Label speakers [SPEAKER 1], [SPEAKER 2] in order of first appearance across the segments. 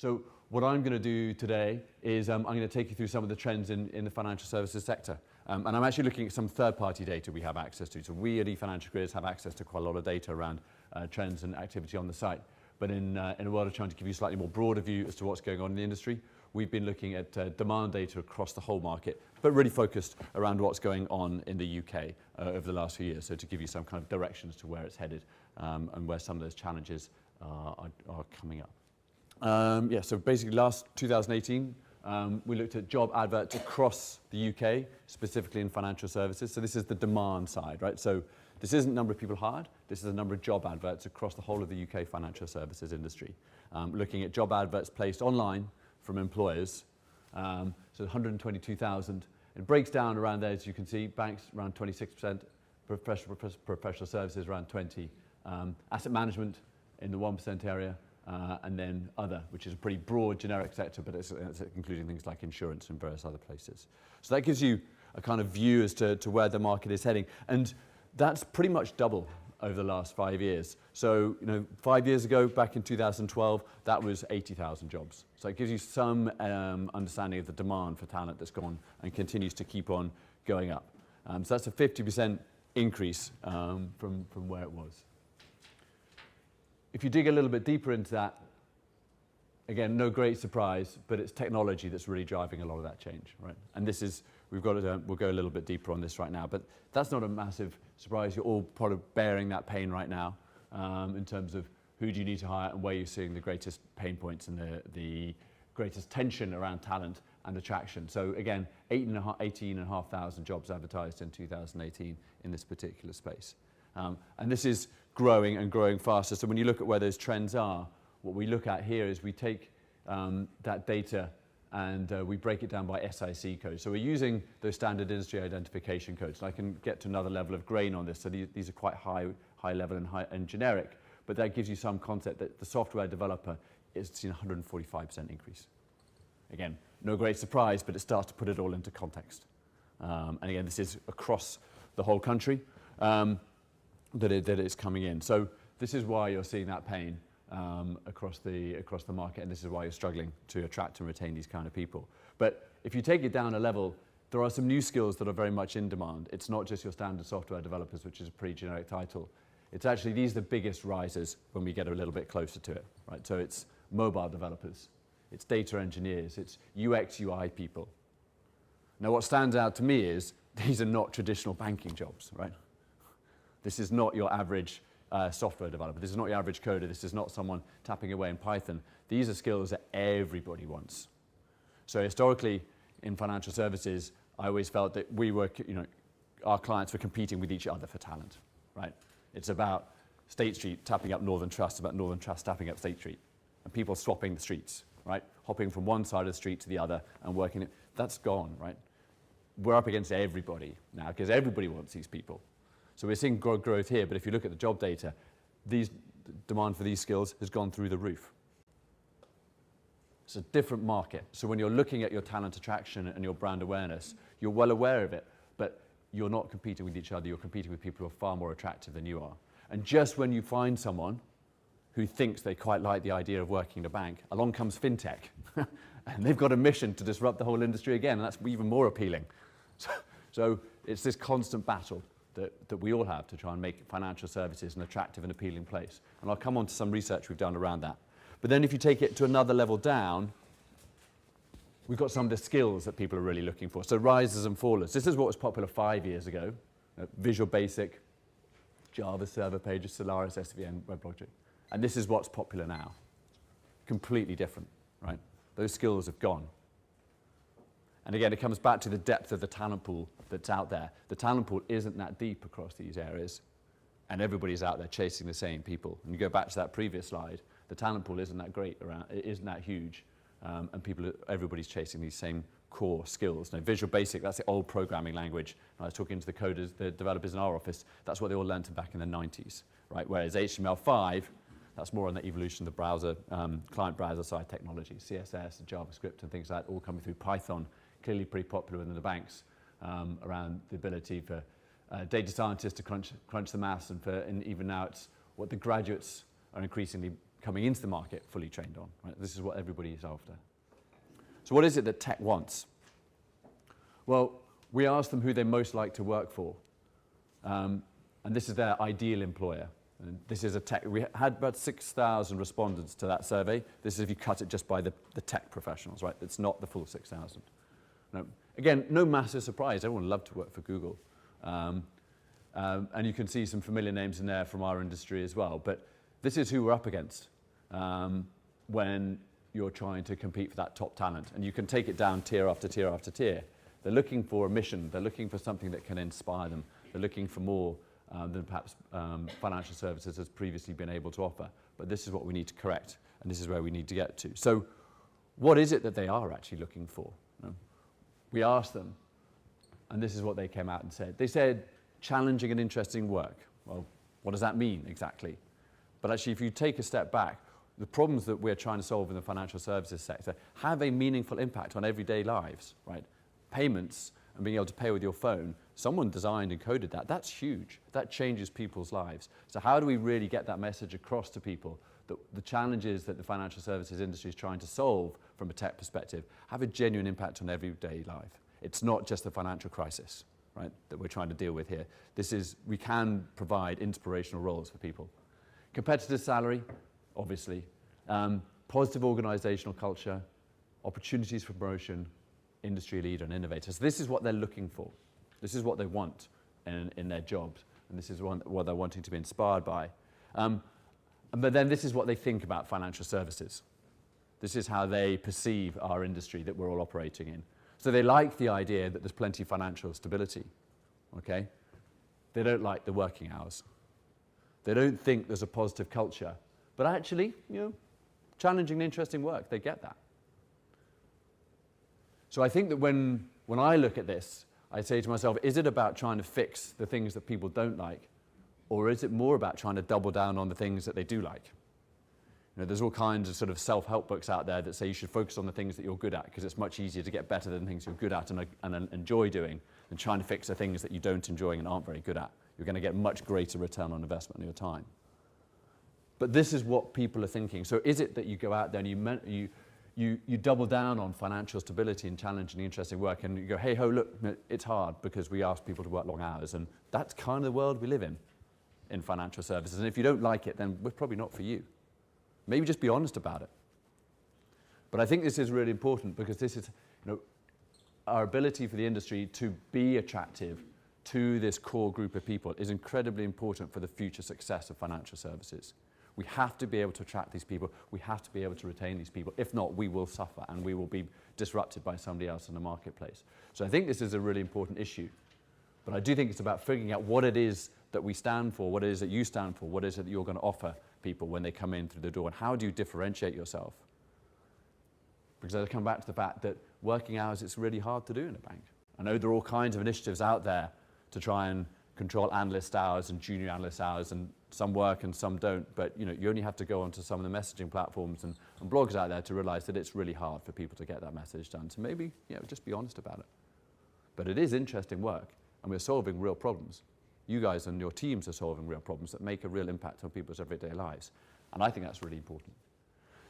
[SPEAKER 1] So what I'm going to do today is I'm going to take you through some of the trends in the financial services sector. And I'm actually looking at some third-party data we have access to. So we at eFinancialCareers have access to quite a lot of data around trends and activity on the site. But in a world of trying to give you a slightly more broader view as to what's going on in the industry, we've been looking at demand data across the whole market, but really focused around what's going on in the UK over the last few years. So to give you some kind of direction as to where it's headed and where some of those challenges are coming up. So basically last 2018, we looked at job adverts across the UK, specifically in financial services. So this is the demand side, right? So this isn't the number of people hired, this is the number of job adverts across the whole of the UK financial services industry. Looking at job adverts placed online from employers, so 122,000. It breaks down around there, as you can see, banks around 26%, professional services around 20%, asset management in the 1% area, and then other, which is a pretty broad generic sector, but it's including things like insurance and various other places. So that gives you a kind of view as to where the market is heading. And that's pretty much double over the last 5 years. So, 5 years ago, back in 2012, that was 80,000 jobs. So it gives you some understanding of the demand for talent that's gone and continues to keep on going up. So that's a 50% increase from where it was. If you dig a little bit deeper into that, again, no great surprise, but it's technology that's really driving a lot of that change, right? And this is, we'll go a little bit deeper on this right now, but that's not a massive surprise. You're all part of bearing that pain right now in terms of who do you need to hire and where you're seeing the greatest pain points and the greatest tension around talent and attraction. So again, 18,500 jobs advertised in 2018 in this particular space. And this is growing and growing faster. So when you look at where those trends are, what we look at here is we take that data and we break it down by SIC codes. So we're using those standard industry identification codes. And I can get to another level of grain on this. So these are quite high level and generic, but that gives you some concept that the software developer is seeing 145% increase. Again, no great surprise, but it starts to put it all into context. And again, this is across the whole country that it's coming in. So this is why you're seeing that pain across the market, and this is why you're struggling to attract and retain these kind of people. But if you take it down a level, there are some new skills that are very much in demand. It's not just your standard software developers, which is a pretty generic title. It's actually, these are the biggest risers when we get a little bit closer to it, right? So it's mobile developers, it's data engineers, it's UX, UI people. Now what stands out to me is these are not traditional banking jobs, right? This is not your average software developer. This is not your average coder. This is not someone tapping away in Python. These are skills that everybody wants. So historically, in financial services, I always felt that we were, our clients were competing with each other for talent, right? It's about State Street tapping up Northern Trust, about Northern Trust tapping up State Street, and people swapping the streets, right? Hopping from one side of the street to the other and working it. That's gone, right? We're up against everybody now because everybody wants these people. So we're seeing growth here, but if you look at the job data, the demand for these skills has gone through the roof. It's a different market. So when you're looking at your talent attraction and your brand awareness, you're well aware of it, but you're not competing with each other. You're competing with people who are far more attractive than you are. And just when you find someone who thinks they quite like the idea of working in a bank, along comes fintech. And they've got a mission to disrupt the whole industry again, and that's even more appealing. So it's this constant battle that we all have to try and make financial services an attractive and appealing place. And I'll come on to some research we've done around that. But then if you take it to another level down, we've got some of the skills that people are really looking for. So risers and fallers. This is what was popular 5 years ago. Visual Basic, Java Server Pages, Solaris, SVN, WebLogic. And this is what's popular now. Completely different, right? Those skills have gone. And again, it comes back to the depth of the talent pool that's out there. The talent pool isn't that deep across these areas, and everybody's out there chasing the same people. And you go back to that previous slide, the talent pool isn't that great around, it isn't that huge, and everybody's chasing these same core skills. Now, Visual Basic, that's the old programming language. And I was talking to the coders, the developers in our office, that's what they all learned back in the 90s, right? Whereas HTML5, that's more on the evolution of the browser, client browser side technology, CSS, JavaScript, and things like that, all coming through Python. Clearly pretty popular within the banks around the ability for data scientists to crunch the maths, and even now it's what the graduates are increasingly coming into the market fully trained on. Right? This is what everybody is after. So what is it that tech wants? Well, we asked them who they most like to work for. And this is their ideal employer. And this is we had about 6,000 respondents to that survey. This is if you cut it just by the tech professionals, right? It's not the full 6,000. No. Again, no massive surprise. Everyone loved to work for Google. And you can see some familiar names in there from our industry as well. But this is who we're up against when you're trying to compete for that top talent. And you can take it down tier after tier after tier. They're looking for a mission. They're looking for something that can inspire them. They're looking for more than perhaps financial services has previously been able to offer. But this is what we need to correct, and this is where we need to get to. So what is it that they are actually looking for? You know, we asked them, and this is what they came out and said. They said, challenging and interesting work. Well, what does that mean exactly? But actually, if you take a step back, the problems that we're trying to solve in the financial services sector have a meaningful impact on everyday lives, right? Payments and being able to pay with your phone, someone designed and coded that. That's huge. That changes people's lives. So how do we really get that message across to people that the challenges that the financial services industry is trying to solve from a tech perspective have a genuine impact on everyday life? It's not just the financial crisis, right, that we're trying to deal with here. We can provide inspirational roles for people. Competitive salary, obviously. Positive organizational culture, opportunities for promotion, industry leader and innovators. This is what they're looking for. This is what they want in their jobs, and this is what they're wanting to be inspired by. But then this is what they think about financial services. This is how they perceive our industry that we're all operating in. So they like the idea that there's plenty of financial stability, okay? They don't like the working hours. They don't think there's a positive culture. But actually, you know, challenging and interesting work, they get that. So I think that when I look at this, I say to myself, is it about trying to fix the things that people don't like? Or is it more about trying to double down on the things that they do like? You know, there's all kinds of sort of self-help books out there that say you should focus on the things that you're good at because it's much easier to get better than things you're good at and enjoy doing than trying to fix the things that you don't enjoy and aren't very good at. You're going to get much greater return on investment in your time. But this is what people are thinking. So is it that you go out there and you double down on financial stability and challenging and interesting work, and you go, hey ho, look, it's hard because we ask people to work long hours, and that's kind of the world we live in financial services. And if you don't like it, then we're probably not for you. Maybe just be honest about it. But I think this is really important because this is, you know, our ability for the industry to be attractive to this core group of people is incredibly important for the future success of financial services. We have to be able to attract these people. We have to be able to retain these people. If not, we will suffer and we will be disrupted by somebody else in the marketplace. So I think this is a really important issue. But I do think it's about figuring out what it is that we stand for, what it is that you stand for, what is it that you're going to offer people when they come in through the door, and how do you differentiate yourself? Because I come back to the fact that working hours, it's really hard to do in a bank. I know there are all kinds of initiatives out there to try and control analyst hours and junior analyst hours, and some work and some don't, but you know, you only have to go onto some of the messaging platforms and blogs out there to realize that it's really hard for people to get that message done. So maybe, you know, just be honest about it. But it is interesting work, and we're solving real problems. You guys and your teams are solving real problems that make a real impact on people's everyday lives. And I think that's really important.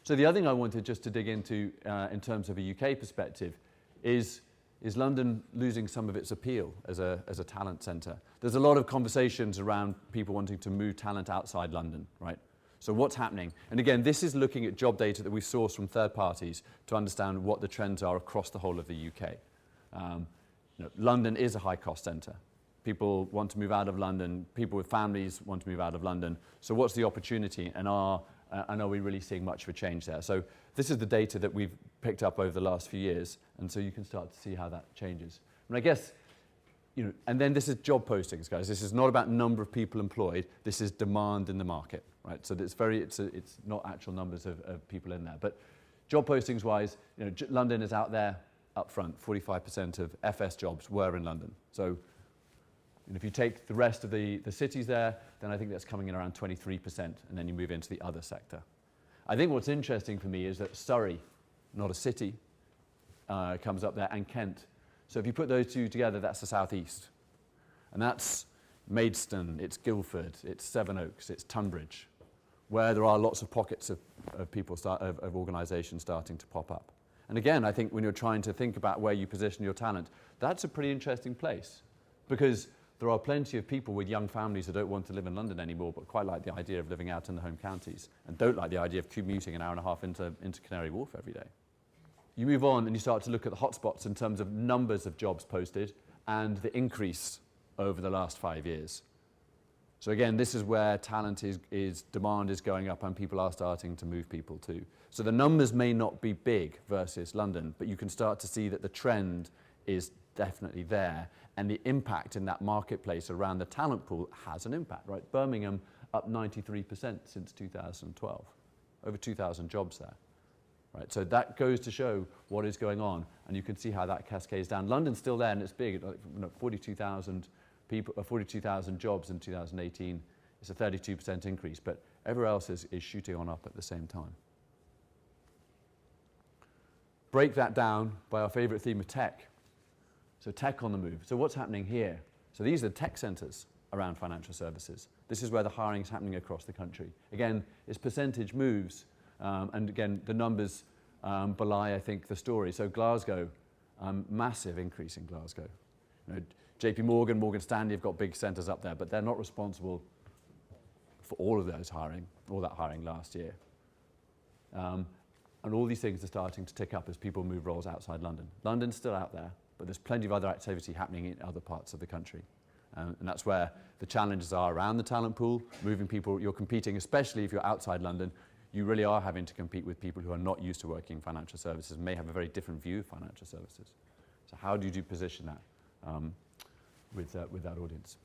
[SPEAKER 1] So the other thing I wanted just to dig into in terms of a UK perspective is London losing some of its appeal as a talent centre? There's a lot of conversations around people wanting to move talent outside London, right? So what's happening? And again, this is looking at job data that we sourced from third parties to understand what the trends are across the whole of the UK. You know, London is a high-cost centre. People want to move out of London. People with families want to move out of London. So what's the opportunity? And are we really seeing much of a change there? So this is the data that we've picked up over the last few years, and so you can start to see how that changes. And I guess, you know, and then this is job postings, guys. This is not about number of people employed. This is demand in the market, right? So it's not actual numbers of people in there. But job postings wise, you know, London is out there up front. 45% of FS jobs were in London. So and if you take the rest of the cities there, then I think that's coming in around 23%, and then you move into the other sector. I think what's interesting for me is that Surrey, not a city, comes up there, and Kent. So if you put those two together, that's the southeast. And that's Maidstone, it's Guildford, it's Sevenoaks, it's Tunbridge. where there are lots of pockets of people, of organisations starting to pop up. And again, I think when you're trying to think about where you position your talent, that's a pretty interesting place, because there are plenty of people with young families who don't want to live in London anymore, but quite like the idea of living out in the home counties, and don't like the idea of commuting an hour and a half into Canary Wharf every day. You move on and you start to look at the hotspots in terms of numbers of jobs posted and the increase over the last 5 years. So again, this is where talent demand is going up and people are starting to move people too. So the numbers may not be big versus London, but you can start to see that the trend is definitely there, and the impact in that marketplace around the talent pool has an impact, right? Birmingham up 93% since 2012, over 2,000 jobs there, right? So that goes to show what is going on, and you can see how that cascades down. London's still there and it's big, like 42,000 people, 42,000 jobs in 2018. It's a 32% increase, but everywhere else is shooting on up at the same time. Break that down by our favorite theme of tech. So tech on the move. So what's happening here? So these are the tech centers around financial services. This is where the hiring is happening across the country. Again, it's percentage moves, and again, the numbers belie, I think, the story. So Glasgow, massive increase in Glasgow. You know, JP Morgan, Morgan Stanley have got big centers up there, but they're not responsible for all of those hiring, all that hiring last year. And all these things are starting to tick up as people move roles outside London. London's still out there, but there's plenty of other activity happening in other parts of the country. And that's where the challenges are around the talent pool, moving people. You're competing, especially if you're outside London, you really are having to compete with people who are not used to working in financial services, may have a very different view of financial services. So how do you position that with that audience?